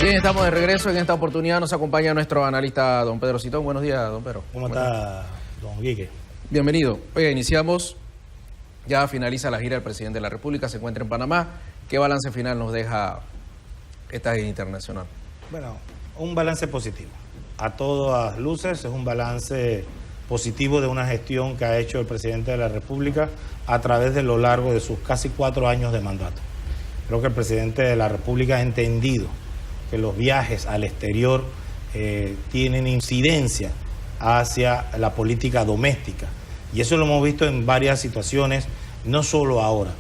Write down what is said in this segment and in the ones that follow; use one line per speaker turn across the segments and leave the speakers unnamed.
Bien, estamos de regreso. En esta oportunidad nos acompaña nuestro analista, don Pedro Citón. Buenos días, don Pedro.
¿Cómo está, don Quique?
Bienvenido. Oye, iniciamos. Ya finaliza la gira del presidente de la República, se encuentra en Panamá. ¿Qué balance final nos deja esta gira internacional?
Bueno, un balance positivo. A todas luces, es un balance positivo de una gestión que ha hecho el presidente de la República a través de lo largo de sus casi 4 años de mandato. Creo que el presidente de la República ha entendido que los viajes al exterior tienen incidencia hacia la política doméstica. Y eso lo hemos visto en varias situaciones, no solo ahora.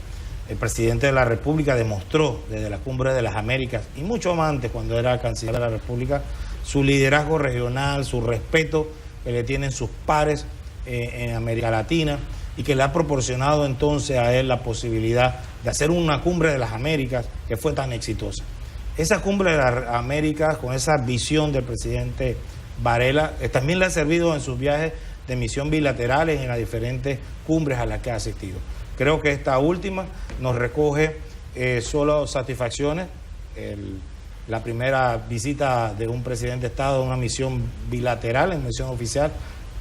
El presidente de la República demostró desde la Cumbre de las Américas, y mucho más antes cuando era canciller de la República, su liderazgo regional, su respeto que le tienen sus pares en América Latina, y que le ha proporcionado entonces a él la posibilidad de hacer una Cumbre de las Américas que fue tan exitosa. Esa Cumbre de las Américas, con esa visión del presidente Varela, también le ha servido en sus viajes de misión bilaterales en las diferentes cumbres a las que ha asistido. Creo que esta última nos recoge solo satisfacciones. La primera visita de un presidente de Estado a una misión bilateral, en misión oficial,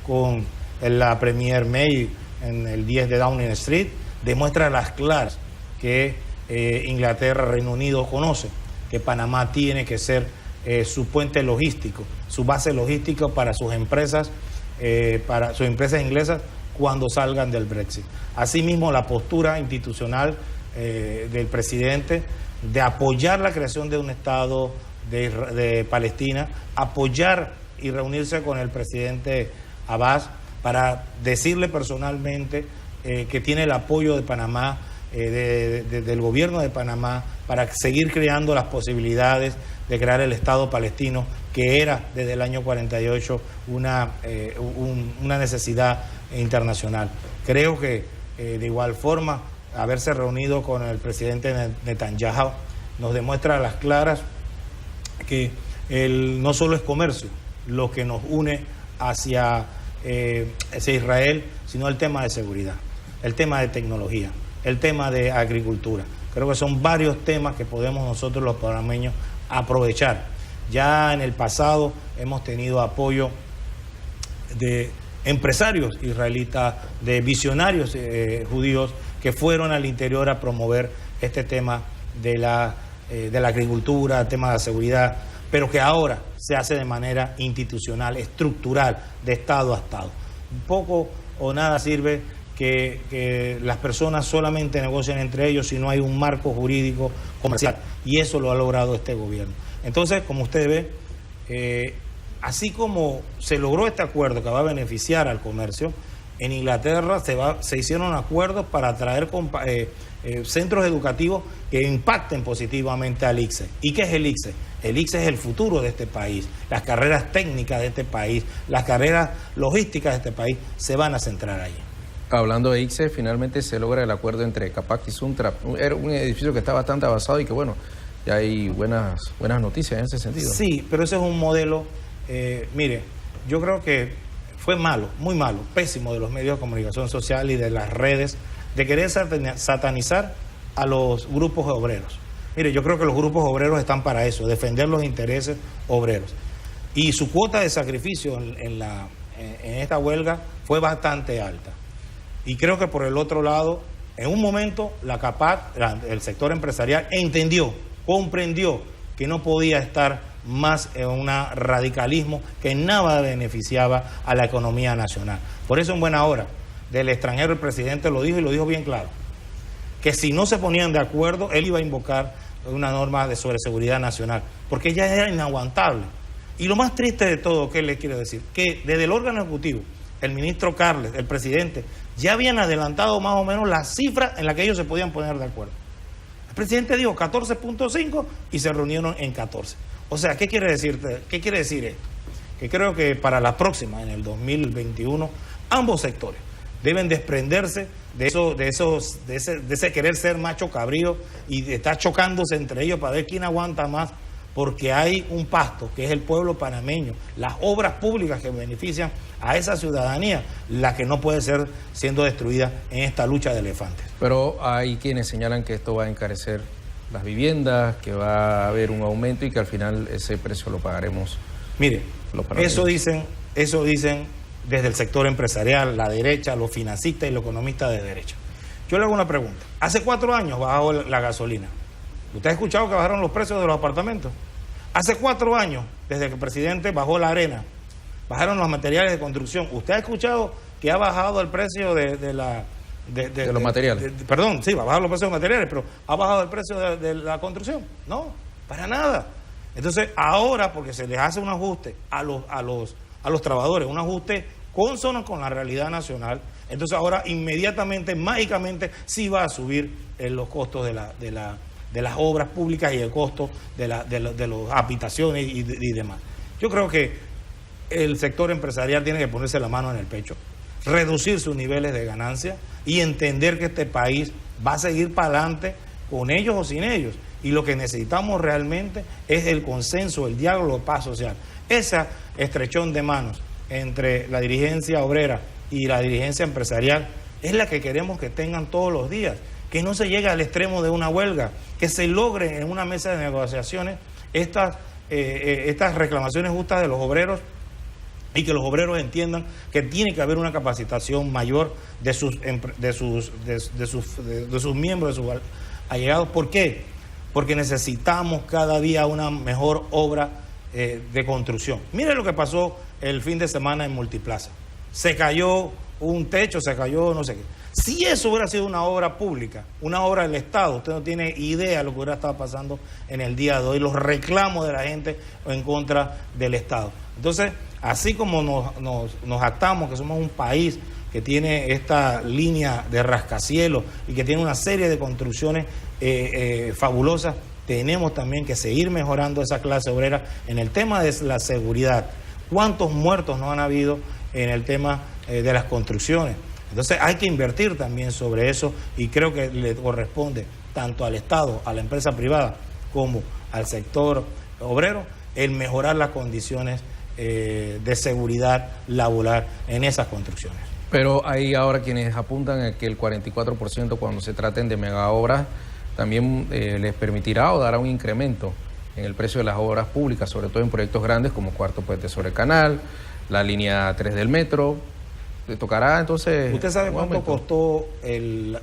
con la Premier May en el 10 de Downing Street, demuestra a las claras que Inglaterra, Reino Unido conocen que Panamá tiene que ser su puente logístico, su base logística para sus empresas inglesas cuando salgan del Brexit. Asimismo, la postura institucional del presidente de apoyar la creación de un Estado de Palestina, apoyar y reunirse con el presidente Abbas para decirle personalmente que tiene el apoyo de Panamá, del gobierno de Panamá, para seguir creando las posibilidades de crear el Estado palestino, que era desde el año 48 una necesidad internacional. Creo que de igual forma haberse reunido con el presidente Netanyahu nos demuestra a las claras que no solo es comercio lo que nos une hacia Israel, sino el tema de seguridad, el tema de tecnología, el tema de agricultura. Creo que son varios temas que podemos nosotros los panameños aprovechar. Ya en el pasado hemos tenido apoyo de empresarios israelitas, de visionarios judíos que fueron al interior a promover este tema de la agricultura, el tema de la seguridad, pero que ahora se hace de manera institucional, estructural, de Estado a Estado. Un poco o nada sirve que las personas solamente negocien entre ellos si no hay un marco jurídico comercial, y eso lo ha logrado este gobierno. Entonces, como usted ve, así como se logró este acuerdo que va a beneficiar al comercio, en Inglaterra se hicieron acuerdos para atraer centros educativos que impacten positivamente al ICSE. ¿Y qué es el ICSE? El ICSE es el futuro de este país. Las carreras técnicas de este país, las carreras logísticas de este país se van a centrar allí.
Hablando de ICSE, finalmente se logra el acuerdo entre Capac y Suntra. Era un edificio que está bastante avanzado y que, bueno, ya hay buenas noticias en ese sentido. Sí,
pero ese es un modelo, mire, yo creo que fue malo, muy malo, pésimo de los medios de comunicación social y de las redes, de querer satanizar a los grupos obreros. Mire, yo creo que los grupos obreros están para eso, defender los intereses obreros. Y su cuota de sacrificio en esta huelga fue bastante alta. Y creo que por el otro lado, en un momento, la Capac, el sector empresarial, comprendió que no podía estar más en un radicalismo que nada beneficiaba a la economía nacional. Por eso, en buena hora, del extranjero, el presidente lo dijo, y lo dijo bien claro, que si no se ponían de acuerdo, él iba a invocar una norma sobre seguridad nacional, porque ya era inaguantable. Y lo más triste de todo, ¿qué le quiero decir? Que desde el órgano ejecutivo, el ministro Carles, el presidente, ya habían adelantado más o menos las cifras en las que ellos se podían poner de acuerdo. El presidente dijo 14.5 y se reunieron en 14. O sea, ¿qué quiere decir esto? Que creo que para la próxima, en el 2021, ambos sectores deben desprenderse de ese querer ser macho cabrío y de estar chocándose entre ellos para ver quién aguanta más, porque hay un pasto que es el pueblo panameño, las obras públicas que benefician a esa ciudadanía, la que no puede ser siendo destruida en esta lucha de elefantes.
Pero hay quienes señalan que esto va a encarecer las viviendas, que va a haber un aumento y que al final ese precio lo pagaremos.
Mire, eso dicen desde el sector empresarial, la derecha, los financistas y los economistas de derecha. Yo le hago una pregunta. Hace 4 años bajó la gasolina. ¿Usted ha escuchado que bajaron los precios de los apartamentos? Hace 4 años, desde que el presidente bajó la arena, bajaron los materiales de construcción. ¿Usted ha escuchado que ha bajado el precio de los materiales? Perdón, sí, va a bajar los precios de los materiales, pero ¿ha bajado el precio de la construcción? No, para nada. Entonces, ahora, porque se les hace un ajuste a los trabajadores, un ajuste consono con la realidad nacional, entonces ahora inmediatamente, mágicamente, sí va a subir los costos de las obras públicas y el costo de las habitaciones y demás. Yo creo que el sector empresarial tiene que ponerse la mano en el pecho, reducir sus niveles de ganancia y entender que este país va a seguir para adelante con ellos o sin ellos. Y lo que necesitamos realmente es el consenso, el diálogo, paz social. Esa estrechón de manos entre la dirigencia obrera y la dirigencia empresarial es la que queremos que tengan todos los días, que no se llegue al extremo de una huelga, que se logren en una mesa de negociaciones estas reclamaciones justas de los obreros y que los obreros entiendan que tiene que haber una capacitación mayor de sus miembros, de sus allegados. ¿Por qué? Porque necesitamos cada día una mejor obra de construcción. Mire lo que pasó el fin de semana en Multiplaza. Se cayó un techo, se cayó no sé qué. Si eso hubiera sido una obra pública, una obra del Estado, usted no tiene idea de lo que hubiera estado pasando en el día de hoy, los reclamos de la gente en contra del Estado. Entonces, así como nos jactamos que somos un país que tiene esta línea de rascacielos y que tiene una serie de construcciones fabulosas, tenemos también que seguir mejorando esa clase obrera en el tema de la seguridad. ¿Cuántos muertos no han habido en el tema de las construcciones? Entonces hay que invertir también sobre eso y creo que le corresponde tanto al Estado, a la empresa privada, como al sector obrero, el mejorar las condiciones de seguridad laboral en esas construcciones.
Pero hay ahora quienes apuntan a que el 44% cuando se traten de megaobras también les permitirá o dará un incremento en el precio de las obras públicas, sobre todo en proyectos grandes como Cuarto Puente sobre el Canal, la línea 3 del metro. ¿Le tocará entonces?
¿Usted sabe cuánto costó el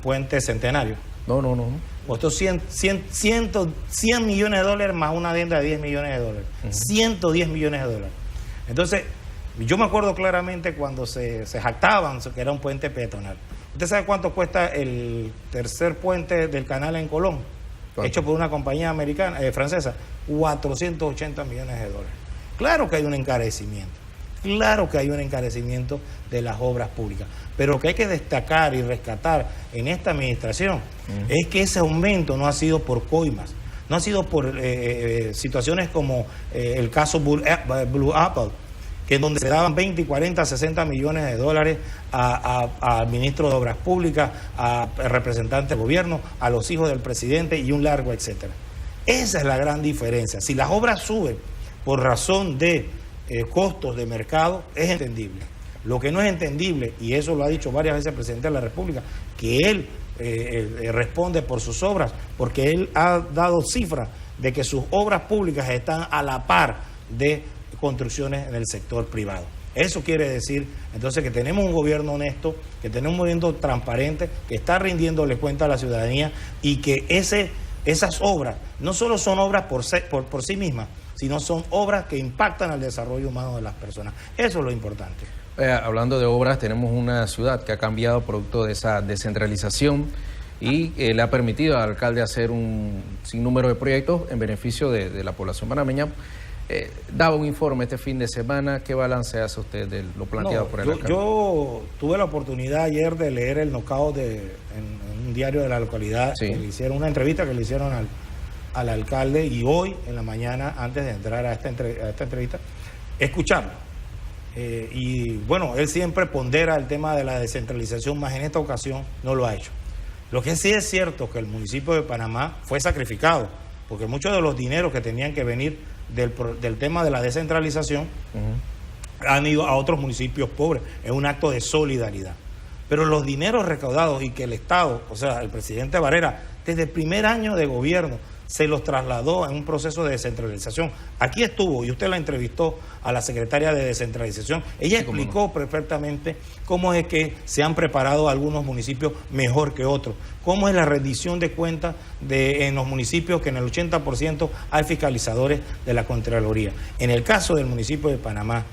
puente Centenario?
No.
Costó 100 millones de dólares más una adenda de 10 millones de dólares. 110 millones de dólares. Entonces, yo me acuerdo claramente cuando se jactaban que era un puente peatonal. ¿Usted sabe cuánto cuesta el tercer puente del canal en Colón? ¿Cuánto? Hecho por una compañía americana, francesa, 480 millones de dólares. Claro que hay un encarecimiento. Claro que hay un encarecimiento de las obras públicas, pero lo que hay que destacar y rescatar en esta administración es que ese aumento no ha sido por coimas, no ha sido por situaciones como el caso Blue Apple, que es donde se daban 20, 40, 60 millones de dólares al ministro de Obras Públicas, a representantes del gobierno, a los hijos del presidente y un largo etcétera. Esa es la gran diferencia. Si las obras suben por razón de costos de mercado, es entendible. Lo que no es entendible, y eso lo ha dicho varias veces el presidente de la República, que él responde por sus obras, porque él ha dado cifras de que sus obras públicas están a la par de construcciones en el sector privado. Eso quiere decir, entonces, que tenemos un gobierno honesto, que tenemos un gobierno transparente, que está rindiéndole cuenta a la ciudadanía y que esas obras no solo son obras por sí mismas, sino son obras que impactan al desarrollo humano de las personas. Eso es lo importante.
Hablando de obras, tenemos una ciudad que ha cambiado producto de esa descentralización y le ha permitido al alcalde hacer un sinnúmero de proyectos en beneficio de la población panameña. Daba un informe este fin de semana. ¿Qué balance hace usted de lo planteado por el alcalde?
Yo tuve la oportunidad ayer de leer el knockout en un diario de la localidad. Sí. Que le hicieron una entrevista que le hicieron al alcalde, y hoy en la mañana, antes de entrar a esta entrevista, escucharlo. Y bueno, él siempre pondera el tema de la descentralización, más en esta ocasión no lo ha hecho. Lo que sí es cierto es que el municipio de Panamá fue sacrificado, porque muchos de los dineros que tenían que venir del tema de la descentralización han ido a otros municipios pobres. Es un acto de solidaridad. Pero los dineros recaudados y que el Estado, o sea, el presidente Varela, desde el primer año de gobierno se los trasladó en un proceso de descentralización. Aquí estuvo, y usted la entrevistó a la secretaria de descentralización. Ella explicó perfectamente cómo es que se han preparado algunos municipios mejor que otros, cómo es la rendición de cuentas en los municipios, que en el 80% hay fiscalizadores de la Contraloría. En el caso del municipio de Panamá,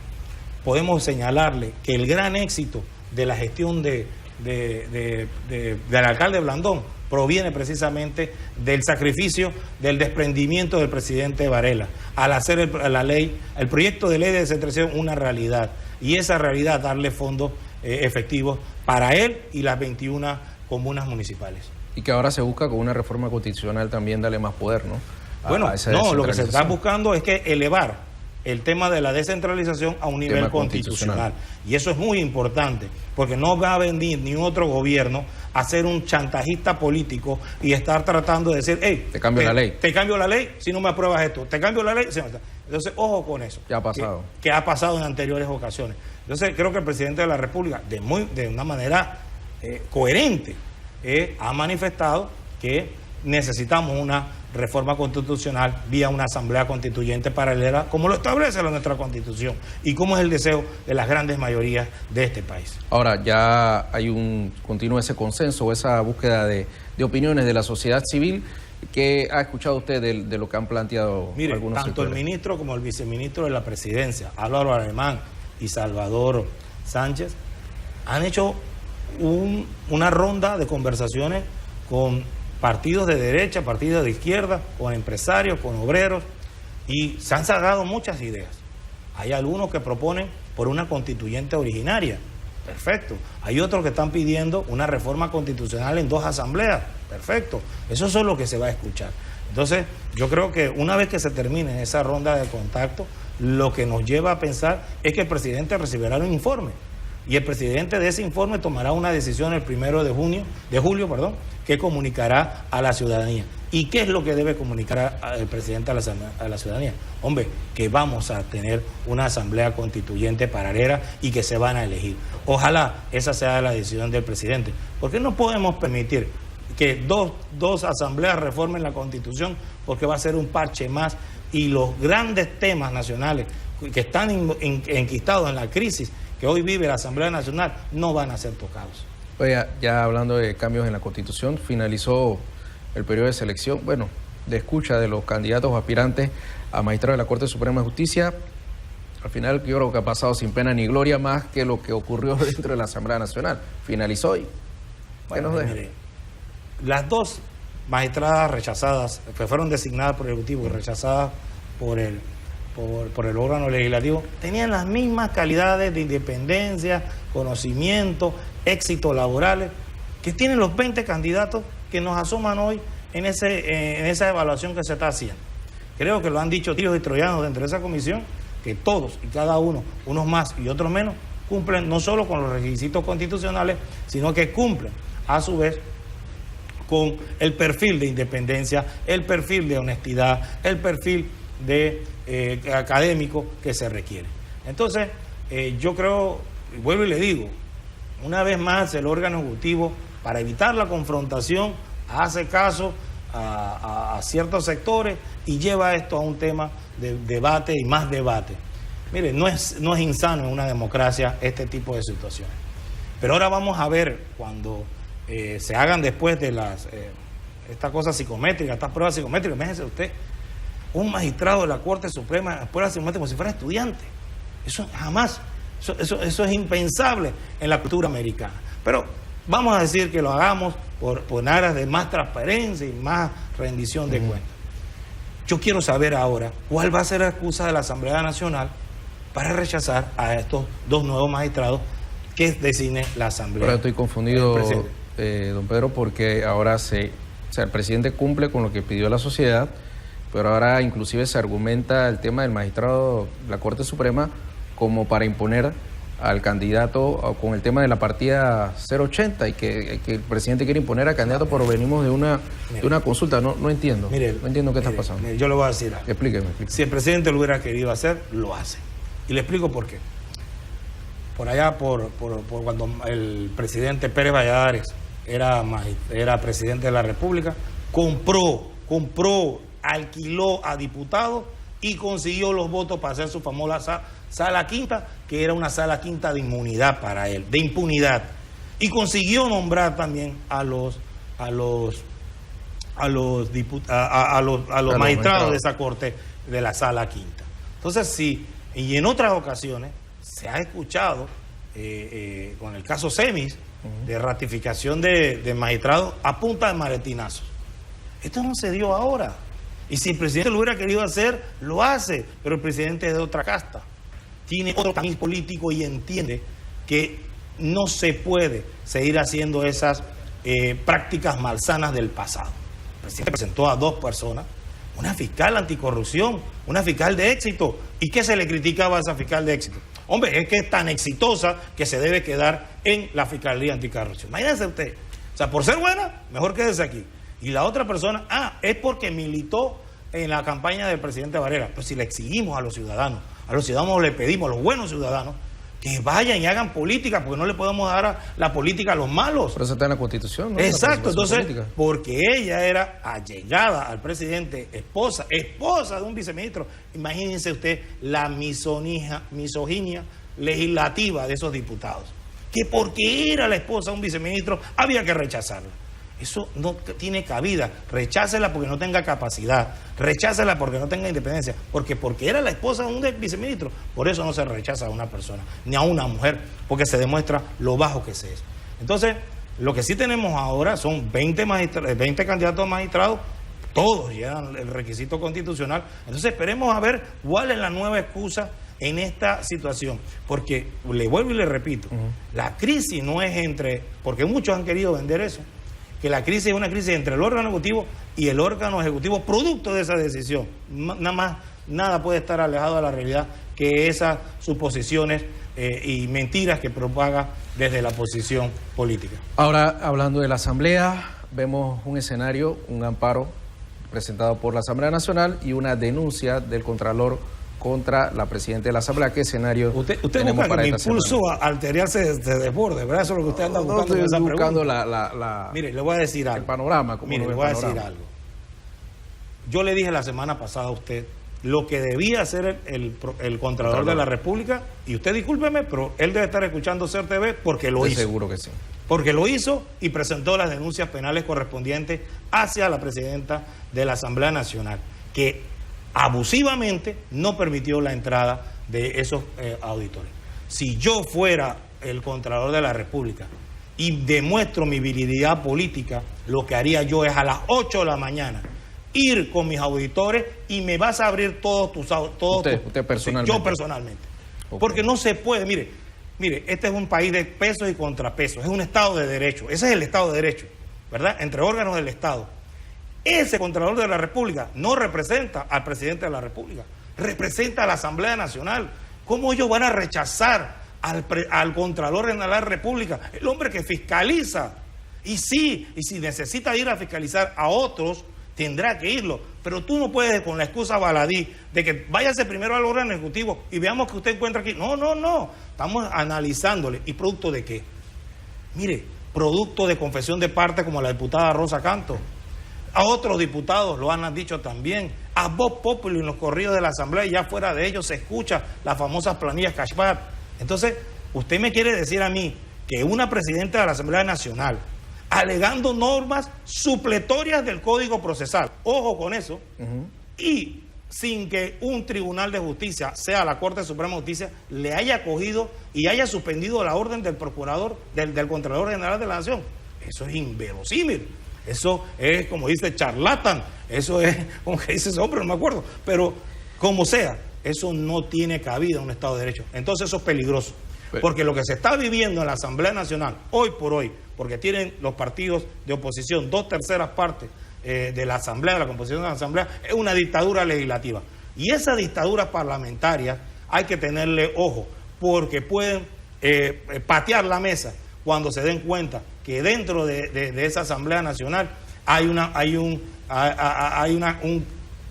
podemos señalarle que el gran éxito de la gestión del alcalde Blandón proviene precisamente del sacrificio, del desprendimiento del presidente Varela, al hacer el proyecto de ley de descentralización una realidad, y esa realidad darle fondos efectivos para él y las 21 comunas municipales.
Y que ahora se busca con una reforma constitucional también darle más poder, ¿no?
Bueno, no, lo que se está buscando es que elevar el tema de la descentralización a un nivel constitucional. Y eso es muy importante, porque no va a venir ni otro gobierno a ser un chantajista político y estar tratando de decir, hey,
te cambio la ley.
Te cambio la ley si no me apruebas esto. Te cambio la ley si no. Entonces, ojo con eso.
Ya ha pasado.
Que ha pasado en anteriores ocasiones. Entonces, creo que el presidente de la República, de una manera coherente, ha manifestado que necesitamos una reforma constitucional vía una asamblea constituyente paralela, como lo establece nuestra Constitución y como es el deseo de las grandes mayorías de este país.
Ahora, ya hay continúa ese consenso, esa búsqueda de opiniones de la sociedad civil. ¿Qué ha escuchado usted de lo que han planteado algunos
tanto
sectores?
El ministro como el viceministro de la Presidencia, Álvaro Alemán y Salvador Sánchez, han hecho una ronda de conversaciones con partidos de derecha, partidos de izquierda, con empresarios, con obreros, y se han sacado muchas ideas. Hay algunos que proponen por una constituyente originaria, perfecto. Hay otros que están pidiendo una reforma constitucional en 2 asambleas, perfecto. Eso es lo que se va a escuchar. Entonces, yo creo que una vez que se termine esa ronda de contacto, lo que nos lleva a pensar es que el presidente recibirá un informe. Y el presidente de ese informe tomará una decisión el 1 de julio, que comunicará a la ciudadanía. ¿Y qué es lo que debe comunicar el presidente a la ciudadanía? Hombre, que vamos a tener una asamblea constituyente paralela y que se van a elegir. Ojalá esa sea la decisión del presidente, porque no podemos permitir que dos asambleas reformen la Constitución, porque va a ser un parche más, y los grandes temas nacionales que están enquistados en la crisis que hoy vive la Asamblea Nacional no van a ser tocados.
Oye, ya hablando de cambios en la Constitución, finalizó el periodo de selección, de escucha de los candidatos o aspirantes a magistrado de la Corte Suprema de Justicia. Al final yo creo que ha pasado sin pena ni gloria, más que lo que ocurrió dentro de la Asamblea Nacional. Finalizó hoy.
Mire, las 2 magistradas rechazadas, que fueron designadas por el Ejecutivo y rechazadas por el órgano legislativo, tenían las mismas calidades de independencia, conocimiento, éxitos laborales que tienen los 20 candidatos que nos asoman hoy en esa evaluación que se está haciendo. Creo que lo han dicho tiros y troyanos dentro de esa comisión, que todos y cada uno, unos más y otros menos, cumplen no solo con los requisitos constitucionales, sino que cumplen a su vez con el perfil de independencia, el perfil de honestidad, el perfil de académico que se requiere. Entonces, yo creo, vuelvo y le digo, una vez más el órgano ejecutivo, para evitar la confrontación, hace caso a ciertos sectores y lleva esto a un tema de debate y más debate. Mire, no es insano en una democracia este tipo de situaciones. Pero ahora vamos a ver cuando se hagan después de estas cosas psicométricas, estas pruebas psicométricas. Imagínese usted, un magistrado de la Corte Suprema prueba psicométrica como si fuera estudiante. Eso jamás, eso es impensable en la cultura americana. Pero vamos a decir que lo hagamos por aras de más transparencia y más rendición de cuentas. Yo quiero saber ahora cuál va a ser la excusa de la Asamblea Nacional para rechazar a estos 2 nuevos magistrados que designe la Asamblea.
Pero estoy confundido, don Pedro, porque ahora el presidente cumple con lo que pidió la sociedad, pero ahora inclusive se argumenta el tema del magistrado de la Corte Suprema como para imponer al candidato con el tema de la partida 080 y que el presidente quiere imponer al candidato por venimos de una consulta. No entiendo. No entiendo qué está pasando.
Mire, yo le voy a decir algo.
Explíqueme.
Si el presidente lo hubiera querido hacer, lo hace. Y le explico por qué. Por allá, por cuando el presidente Pérez Valladares era presidente de la República, compró, alquiló a diputados y consiguió los votos para hacer su famosa sala quinta, que era una sala quinta de inmunidad para él, de impunidad. Y consiguió nombrar también a los magistrados de esa corte de la sala quinta. Entonces sí, y en otras ocasiones se ha escuchado con el caso Semis de ratificación de magistrados a punta de maretinazos. Esto no se dio ahora. Y si el presidente lo hubiera querido hacer, lo hace, pero el presidente es de otra casta, tiene otro tamiz político y entiende que no se puede seguir haciendo esas prácticas malsanas del pasado. El presidente presentó a 2 personas, una fiscal anticorrupción, una fiscal de éxito. ¿Y qué se le criticaba a esa fiscal de éxito? Hombre, es que es tan exitosa que se debe quedar en la Fiscalía Anticorrupción. Imagínense usted, o sea, por ser buena, mejor quédese aquí. Y la otra persona, es porque militó en la campaña del presidente Varela. Pues si le exigimos a los ciudadanos le pedimos, a los buenos ciudadanos, que vayan y hagan política, porque no le podemos dar a la política a los malos.
Pero eso está en la Constitución, ¿no?
Exacto, entonces, política. Porque ella era allegada al presidente, esposa de un viceministro. Imagínense usted la misoginia legislativa de esos diputados. Que porque era la esposa de un viceministro, había que rechazarla. Eso no tiene cabida. Rechácela porque no tenga capacidad, rechácela porque no tenga independencia, porque era la esposa de un viceministro. Por eso no se rechaza a una persona, ni a una mujer, porque se demuestra lo bajo que se es. Entonces, lo que sí tenemos ahora son 20 candidatos a magistrados, todos llegan el requisito constitucional. Entonces esperemos a ver cuál es la nueva excusa en esta situación, porque le vuelvo y le repito, la crisis no es porque muchos han querido vender eso, que la crisis es una crisis entre el órgano ejecutivo y el órgano ejecutivo producto de esa decisión. Nada puede estar alejado de la realidad que esas suposiciones y mentiras que propaga desde la posición política.
Ahora, hablando de la Asamblea, vemos un escenario, un amparo presentado por la Asamblea Nacional y una denuncia del Contralor contra la presidenta de la Asamblea. ¿Qué escenario
usted
tenemos
busca
para
que
esta
mi impulso arterial se desborde, ¿verdad? Eso es lo que usted anda buscando con esa
pregunta.
Mire, le voy a decir algo.
El panorama.
Mire, le voy a decir algo. Yo le dije la semana pasada a usted lo que debía hacer el Contralor de la República, y usted discúlpeme, pero él debe estar escuchando CERTV porque lo hizo.
Seguro que sí.
Porque lo hizo y presentó las denuncias penales correspondientes hacia la presidenta de la Asamblea Nacional, que abusivamente no permitió la entrada de esos auditores. Si yo fuera el Contralor de la República y demuestro mi virilidad política, lo que haría yo es a las 8 de la mañana ir con mis auditores y me vas a abrir todos tus...
Usted personalmente.
Yo personalmente. Okay. Porque no se puede, mire, este es un país de pesos y contrapesos, es un Estado de Derecho, ese es el Estado de Derecho, ¿verdad? Entre órganos del Estado. Ese Contralor de la República no representa al presidente de la República, representa a la Asamblea Nacional. ¿Cómo ellos van a rechazar al Contralor de la República? El hombre que fiscaliza. Y si necesita ir a fiscalizar a otros, tendrá que irlo. Pero tú no puedes, con la excusa baladí de que váyase primero al órgano ejecutivo y veamos que usted encuentra aquí. No. Estamos analizándole. ¿Y producto de qué? Mire, producto de confesión de parte como la diputada Rosa Canto. A otros diputados lo han dicho también. A Voz Populi en los corridos de la Asamblea, y ya fuera de ellos se escucha las famosas planillas Cashback. Entonces, usted me quiere decir a mí que una presidenta de la Asamblea Nacional, alegando normas supletorias del Código Procesal, ojo con eso, y sin que un tribunal de justicia, sea la Corte Suprema de Justicia, le haya cogido y haya suspendido la orden del procurador, del Contralor General de la Nación. Eso es inverosímil. Eso es, como dice, charlatán. Eso es, como que dice ese hombre, no me acuerdo. Pero, como sea, eso no tiene cabida en un Estado de Derecho. Entonces eso es peligroso. Porque lo que se está viviendo en la Asamblea Nacional, hoy por hoy, porque tienen los partidos de oposición 2/3 partes de la Asamblea, de la composición de la Asamblea, es una dictadura legislativa. Y esa dictadura parlamentaria hay que tenerle ojo, porque pueden patear la mesa cuando se den cuenta que dentro de esa Asamblea Nacional hay un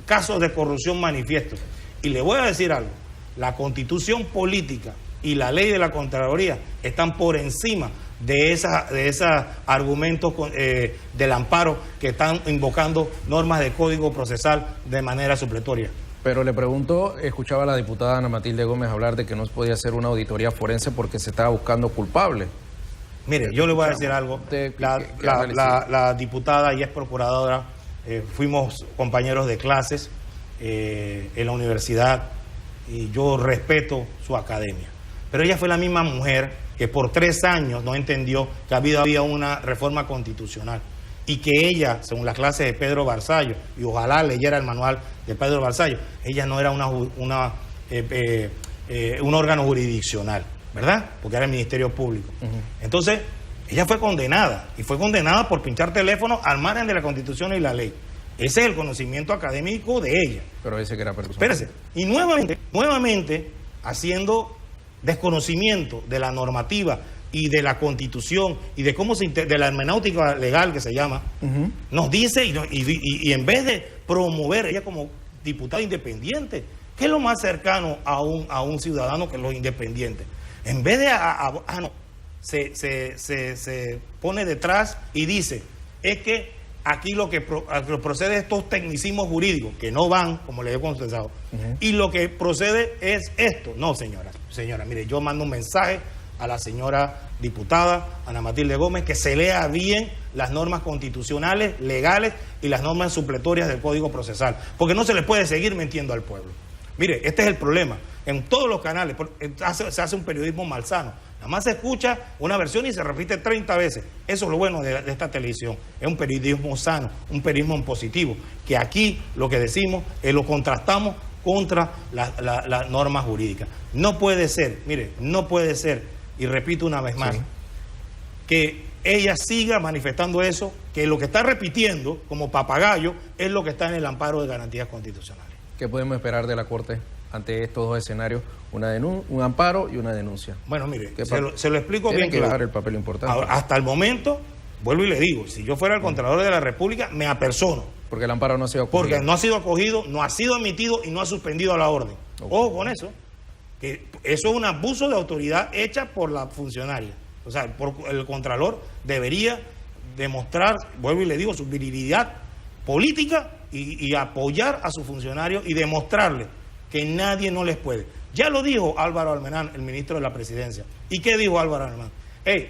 caso de corrupción manifiesto. Y le voy a decir algo, la Constitución política y la ley de la Contraloría están por encima de esos argumentos del amparo que están invocando normas de código procesal de manera supletoria.
Pero le pregunto, escuchaba a la diputada Ana Matilde Gómez hablar de que no se podía hacer una auditoría forense porque se estaba buscando culpable.
Mire, yo le voy a decir algo. La diputada y es procuradora, fuimos compañeros de clases en la universidad y yo respeto su academia. Pero ella fue la misma mujer que por 3 años no entendió que había una reforma constitucional y que ella, según las clases de Pedro Barzallo, y ojalá leyera el manual de Pedro Barzallo, ella no era un órgano jurisdiccional, ¿verdad? Porque era el Ministerio Público. Entonces, ella fue condenada, y fue condenada por pinchar teléfono al margen de la Constitución y la ley. Ese es el conocimiento académico de ella.
Pero dice que era personal.
Espérese. Y nuevamente, haciendo desconocimiento de la normativa y de la Constitución y de cómo de la hermenéutica legal que se llama, nos dice, y en vez de promover, ella como diputada independiente, ¿qué es lo más cercano a un ciudadano que los independientes? En vez de no, se pone detrás y dice, es que aquí lo que procede es estos tecnicismos jurídicos que no van, como le he contestado, y lo que procede es esto. No, señora, mire, yo mando un mensaje a la señora diputada Ana Matilde Gómez que se lea bien las normas constitucionales, legales y las normas supletorias del Código Procesal, porque no se le puede seguir mintiendo al pueblo. Mire, este es el problema. En todos los canales se hace un periodismo malsano. Nada más se escucha una versión y se repite 30 veces. Eso es lo bueno de esta televisión. Es un periodismo sano, un periodismo positivo, que aquí lo que decimos lo contrastamos contra las normas jurídicas. No puede ser, mire, no puede ser, y repito una vez más, que ella siga manifestando eso, que lo que está repitiendo como papagayo es lo que está en el amparo de garantías constitucionales.
¿Qué podemos esperar de la Corte ante estos dos escenarios? Un amparo y una denuncia.
Bueno, mire, se lo explico bien
claro. Dejar el papel importante.
Ahora, hasta el momento, vuelvo y le digo, si yo fuera el Contralor de la República, me apersono.
Porque el amparo no ha sido acogido.
Porque no ha sido acogido, no ha sido emitido y no ha suspendido la orden. Ojo con eso, que eso es un abuso de autoridad hecha por la funcionaria. O sea, el Contralor debería demostrar, vuelvo y le digo, su virilidad política y apoyar a sus funcionarios y demostrarle que nadie no les puede. Ya lo dijo Álvaro Almenán, el ministro de la Presidencia. ¿Y qué dijo Álvaro Almenán?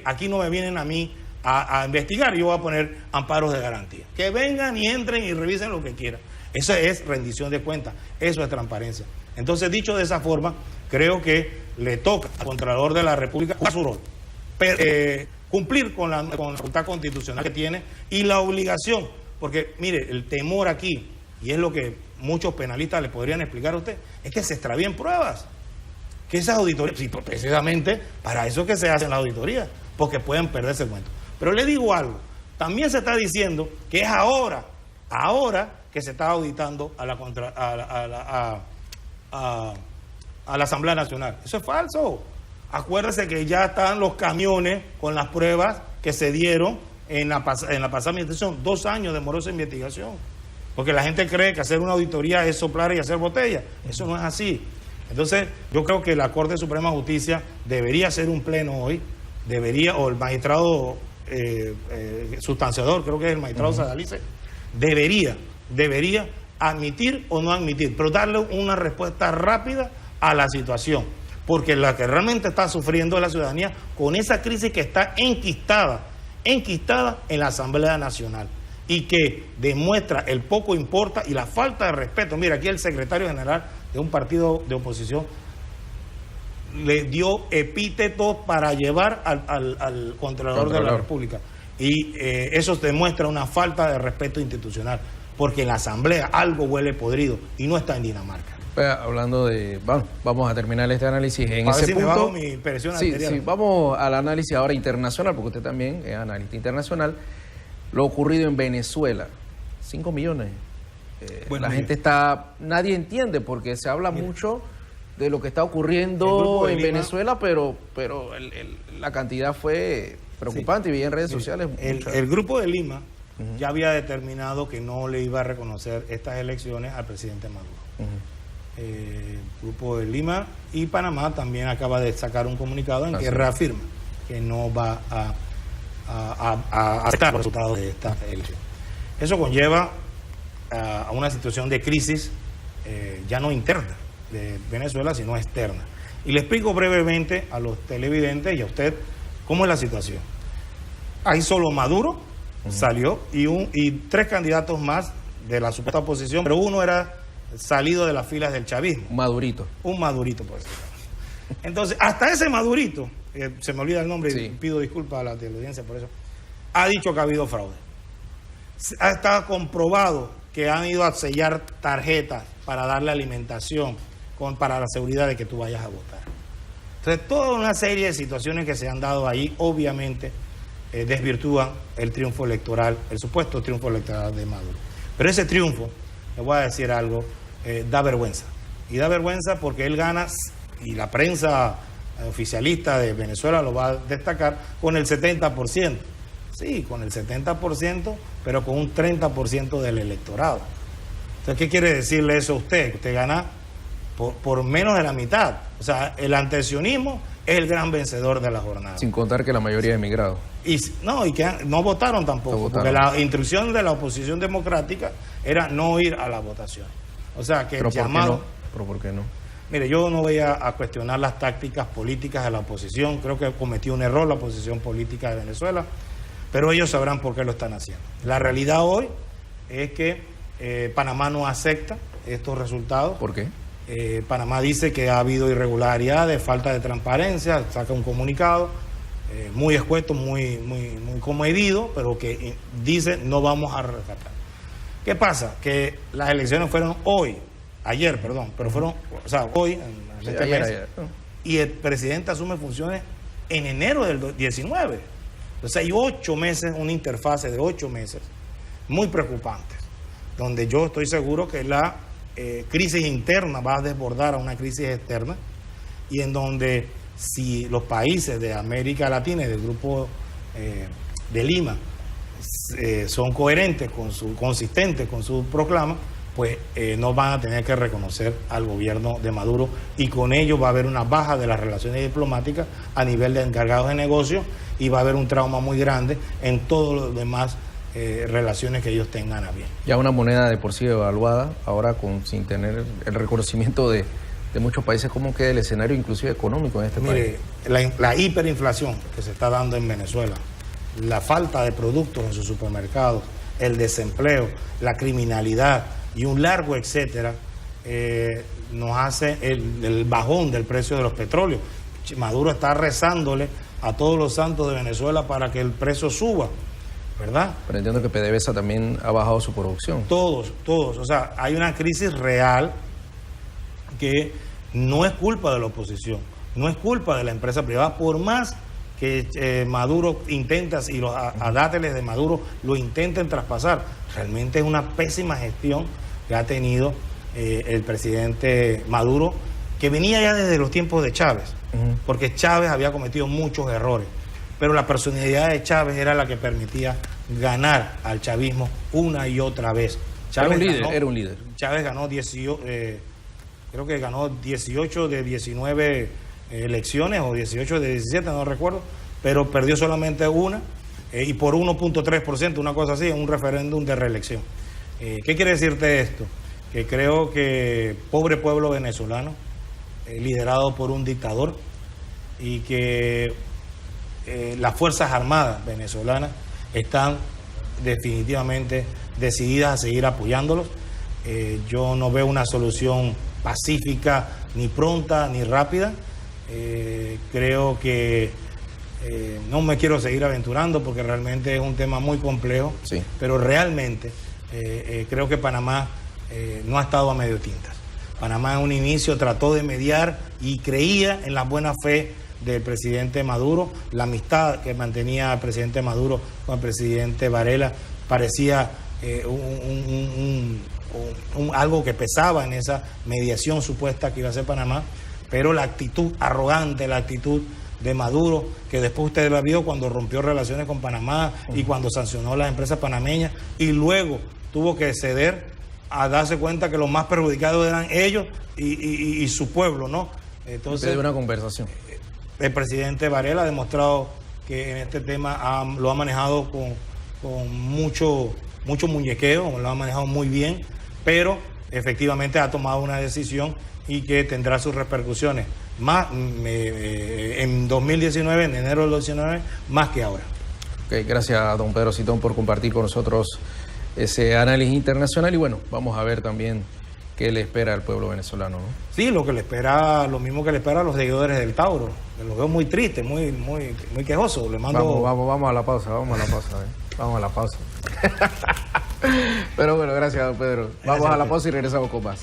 Aquí no me vienen a mí a investigar, yo voy a poner amparos de garantía. Que vengan y entren y revisen lo que quieran. Eso es rendición de cuentas, eso es transparencia. Entonces, dicho de esa forma, creo que le toca al Contralor de la República jugar su rol, cumplir con la facultad constitucional que tiene y la obligación, porque mire, el temor aquí, y es lo que muchos penalistas le podrían explicar a usted, es que se extravíen pruebas, que esas auditorías, sí, precisamente para eso que se hacen las auditorías, porque pueden perderse el cuento. Pero le digo algo, también se está diciendo que es ahora que se está auditando a la Asamblea Nacional. Eso es falso. Acuérdese que ya están los camiones con las pruebas que se dieron en la pasada investigación. 2 años demoró esa investigación. Porque la gente cree que hacer una auditoría es soplar y hacer botella. Eso no es así. Entonces, yo creo que la Corte Suprema de Justicia debería hacer un pleno hoy, o el magistrado sustanciador, creo que es el magistrado Sadalice, debería admitir o no admitir, pero darle una respuesta rápida a la situación, porque la que realmente está sufriendo es la ciudadanía con esa crisis que está enquistada en la Asamblea Nacional y que demuestra el poco importa y la falta de respeto. Mira, aquí el secretario general de un partido de oposición le dio epítetos para llevar al Contralor de la República. Y eso demuestra una falta de respeto institucional, porque en la Asamblea algo huele podrido y no está en Dinamarca.
Hablando de... vamos a terminar este análisis en ese punto. Me bajo mi presión arterial. Sí, vamos al análisis ahora internacional, porque usted también es analista internacional. Lo ocurrido en Venezuela, 5 millones. La gente está... Nadie entiende, porque se habla mucho de lo que está ocurriendo en Venezuela, pero la cantidad fue preocupante y vi en redes sociales.
El Grupo de Lima ya había determinado que no le iba a reconocer estas elecciones al presidente Maduro. El Grupo de Lima y Panamá también acaba de sacar un comunicado en que reafirma que no va a aceptar los resultados de esta elección. Eso conlleva a una situación de crisis ya no interna de Venezuela, sino externa. Y le explico brevemente a los televidentes y a usted cómo es la situación. Hay solo Maduro, salió, y 3 candidatos más de la supuesta oposición, pero uno era salido de las filas del chavismo.
Madurito.
Un Madurito, por decirlo. Entonces, hasta ese Madurito, se me olvida el nombre,
sí,
y pido disculpas a la teleaudiencia por eso, ha dicho que ha habido fraude. Está comprobado que han ido a sellar tarjetas para darle alimentación para la seguridad de que tú vayas a votar. Entonces, toda una serie de situaciones que se han dado ahí, obviamente, desvirtúan el triunfo electoral, el supuesto triunfo electoral de Maduro. Pero ese triunfo, le voy a decir algo, da vergüenza. Y da vergüenza porque él gana, y la prensa oficialista de Venezuela lo va a destacar, con el 70%. Sí, con el 70%, pero con un 30% del electorado. Entonces, ¿qué quiere decirle eso a usted? Que usted gana por menos de la mitad. O sea, el antesionismo es el gran vencedor de la jornada.
Sin contar que la mayoría de emigrados.
Y que no votaron tampoco,
no votaron.
Porque la instrucción de la oposición democrática era no ir a la votación. O sea, que
¿Pero
el llamado...
¿Pero por qué no?
Mire, yo no voy a cuestionar las tácticas políticas de la oposición. Creo que cometió un error la oposición política de Venezuela, pero ellos sabrán por qué lo están haciendo. La realidad hoy es que Panamá no acepta estos resultados.
¿Por qué?
Panamá dice que ha habido irregularidades, falta de transparencia, saca un comunicado muy escueto, muy comedido, pero que dice no vamos a rescatar. ¿Qué pasa? Que las elecciones fueron ayer, pero fueron, o sea, hoy, en este mes, y el presidente asume funciones en enero del 19. Entonces hay 8 meses, una interfase de 8 meses muy preocupantes, donde yo estoy seguro que la crisis interna va a desbordar a una crisis externa, y en donde si los países de América Latina y del grupo de Lima son coherentes, consistentes con su proclama, pues no van a tener que reconocer al gobierno de Maduro, y con ello va a haber una baja de las relaciones diplomáticas a nivel de encargados de negocios, y va a haber un trauma muy grande en todos los demás relaciones que ellos tengan a bien.
Ya una moneda de por sí evaluada, ahora sin tener el reconocimiento de muchos países, ¿cómo queda el escenario inclusive económico en este país?
La hiperinflación que se está dando en Venezuela, la falta de productos en sus supermercados, el desempleo, la criminalidad y un largo etcétera, nos hace el bajón del precio de los petróleos. Maduro está rezándole a todos los santos de Venezuela para que el precio suba, ¿verdad?
Pero entiendo que PDVSA también ha bajado su producción.
Todos. O sea, hay una crisis real que no es culpa de la oposición, no es culpa de la empresa privada, por más que Maduro intenta, y los adáteles de Maduro lo intenten traspasar. Realmente es una pésima gestión que ha tenido el presidente Maduro, que venía ya desde los tiempos de Chávez, porque Chávez había cometido muchos errores, pero la personalidad de Chávez era la que permitía ganar al chavismo una y otra vez. Chávez
era un líder.
Chávez ganó 18, creo que ganó 18 de 19 elecciones, o 18 de 17, no recuerdo, pero perdió solamente una, y por 1.3%, una cosa así, en un referéndum de reelección. ¿Qué quiere decirte esto? Que creo que pobre pueblo venezolano, liderado por un dictador, y que las Fuerzas Armadas venezolanas están definitivamente decididas a seguir apoyándolos. Yo no veo una solución pacífica, ni pronta, ni rápida. Creo que no me quiero seguir aventurando porque realmente es un tema muy complejo,
sí,
pero realmente creo que Panamá no ha estado a medio tintas. Panamá en un inicio trató de mediar y creía en la buena fe del presidente Maduro. La amistad que mantenía el presidente Maduro con el presidente Varela parecía algo que pesaba en esa mediación supuesta que iba a hacer Panamá, pero la actitud arrogante, la actitud de Maduro, que después usted la vio cuando rompió relaciones con Panamá y cuando sancionó las empresas panameñas, y luego tuvo que ceder a darse cuenta que los más perjudicados eran ellos y su pueblo, ¿no?
Entonces, de una conversación.
El presidente Varela ha demostrado que en este tema lo ha manejado con mucho muñequeo, lo ha manejado muy bien, pero efectivamente ha tomado una decisión y que tendrá sus repercusiones más en 2019, en enero del 2019, más que ahora.
Okay, gracias a don Pedro Citón por compartir con nosotros ese análisis internacional y bueno, vamos a ver también qué le espera al pueblo venezolano, ¿no?
Sí, lo mismo que le espera a los seguidores del Tauro. Los veo muy tristes, muy quejosos. Le mando...
Vamos a la pausa, vamos a la pausa. Pero bueno, gracias, don Pedro. Vamos a la pausa y regresamos con más.